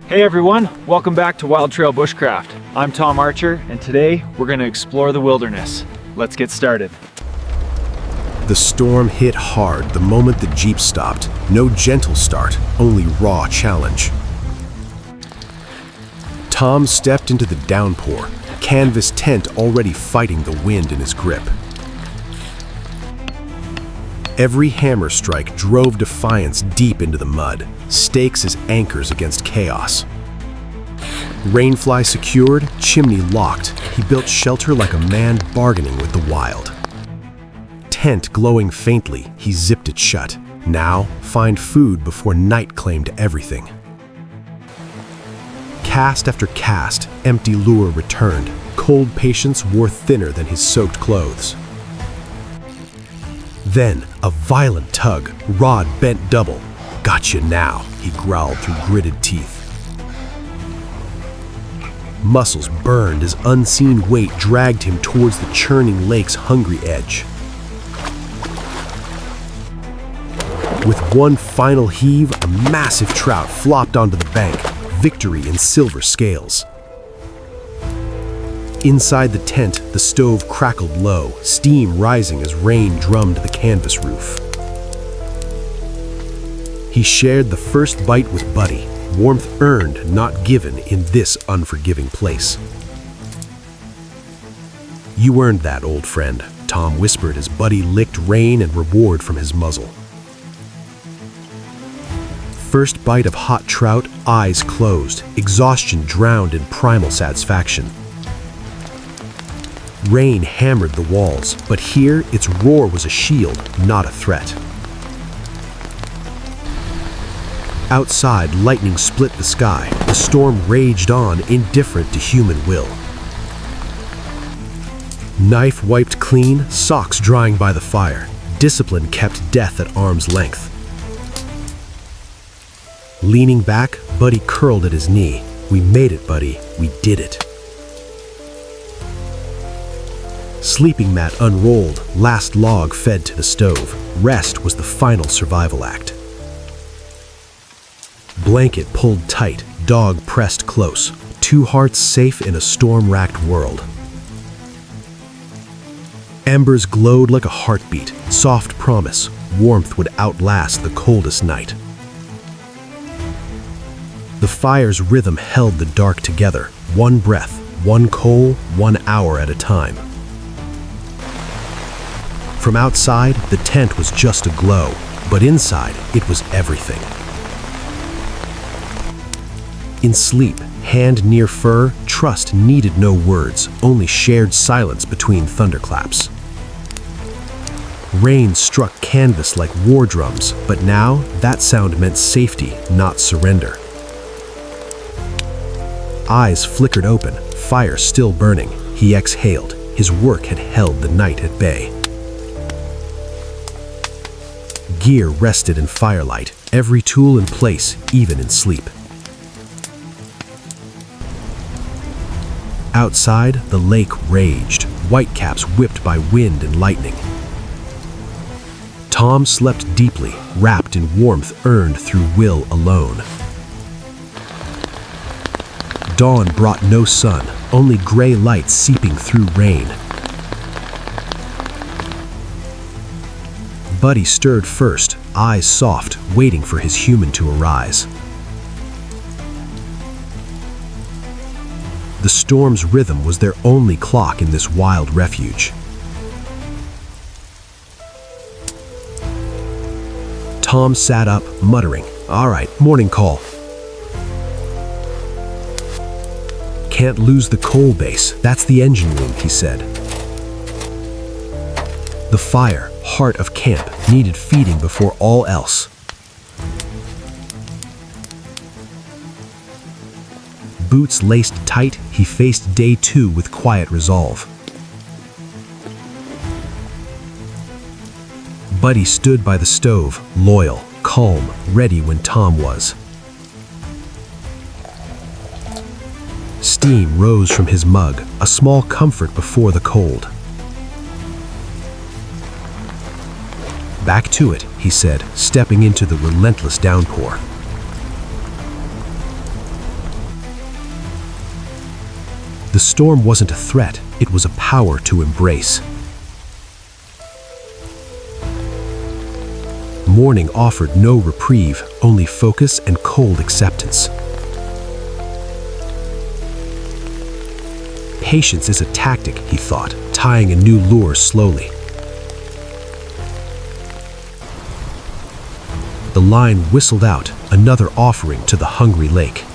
Hey everyone, welcome back to Wild Trail Bushcraft. I'm Tom Archer, and today we're going to explore the wilderness. Let's get started. The storm hit hard the moment the Jeep stopped. No gentle start, only raw challenge. Tom stepped into the downpour, canvas tent already fighting the wind in his grip. Every hammer strike drove defiance deep into the mud, stakes as anchors against chaos. Rainfly secured, chimney locked, he built shelter like a man bargaining with the wild. Tent glowing faintly, he zipped it shut. Now, find food before night claimed everything. Cast after cast, empty lure returned. Cold patience wore thinner than his soaked clothes. Then, a violent tug, rod bent double. "Gotcha now," he growled through gritted teeth. Muscles burned as unseen weight dragged him towards the churning lake's hungry edge. With one final heave, a massive trout flopped onto the bank, victory in silver scales. Inside the tent, the stove crackled low, steam rising as rain drummed the canvas roof. He shared the first bite with Buddy, warmth earned, not given in this unforgiving place. "You earned that, old friend," Tom whispered as Buddy licked rain and reward from his muzzle. First bite of hot trout, eyes closed, exhaustion drowned in primal satisfaction. Rain hammered the walls, but here its roar was a shield, not a threat. Outside, lightning split the sky. The storm raged on, indifferent to human will. Knife wiped clean, socks drying by the fire. Discipline kept death at arm's length. Leaning back, Buddy curled at his knee. "We made it, Buddy. We did it." Sleeping mat unrolled, last log fed to the stove. Rest was the final survival act. Blanket pulled tight, dog pressed close. Two hearts safe in a storm-racked world. Embers glowed like a heartbeat, soft promise. Warmth would outlast the coldest night. The fire's rhythm held the dark together. One breath, one coal, 1 hour at a time. From outside, the tent was just a glow, but inside, it was everything. In sleep, hand near fur, trust needed no words, only shared silence between thunderclaps. Rain struck canvas like war drums, but now that sound meant safety, not surrender. Eyes flickered open, fire still burning. He exhaled. His work had held the night at bay. Gear rested in firelight, every tool in place, even in sleep. Outside, the lake raged, whitecaps whipped by wind and lightning. Tom slept deeply, wrapped in warmth earned through will alone. Dawn brought no sun, only gray light seeping through rain. Buddy stirred first, eyes soft, waiting for his human to arise. The storm's rhythm was their only clock in this wild refuge. Tom sat up, muttering, "All right, morning call." "Can't lose the coal base, that's the engine room," he said. The fire, heart of camp, needed feeding before all else. Boots laced tight, he faced day 2 with quiet resolve. Buddy stood by the stove, loyal, calm, ready when Tom was. Steam rose from his mug, a small comfort before the cold. "Back to it," he said, stepping into the relentless downpour. The storm wasn't a threat, it was a power to embrace. Morning offered no reprieve, only focus and cold acceptance. Patience is a tactic, he thought, tying a new lure slowly. The line whistled out, another offering to the hungry lake.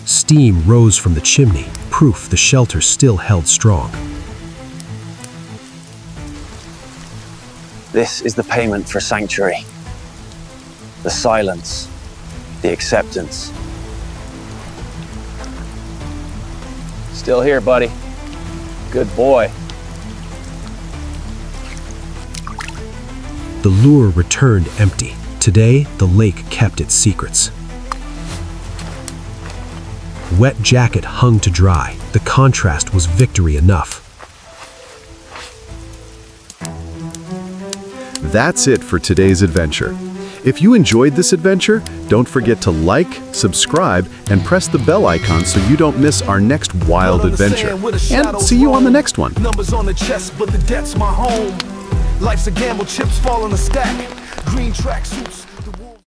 Steam rose from the chimney, proof the shelter still held strong. This is the payment for sanctuary. The silence, the acceptance. Still here, buddy. Good boy. The lure returned empty. Today, the lake kept its secrets. Wet jacket hung to dry. The contrast was victory enough. That's it for today's adventure. If you enjoyed this adventure, don't forget to like, subscribe, and press the bell icon so you don't miss our next wild adventure. And see you on the next one. Numbers on the chest, but the debt's my home. Life's a gamble, chips fall in a stack. Green tracksuits.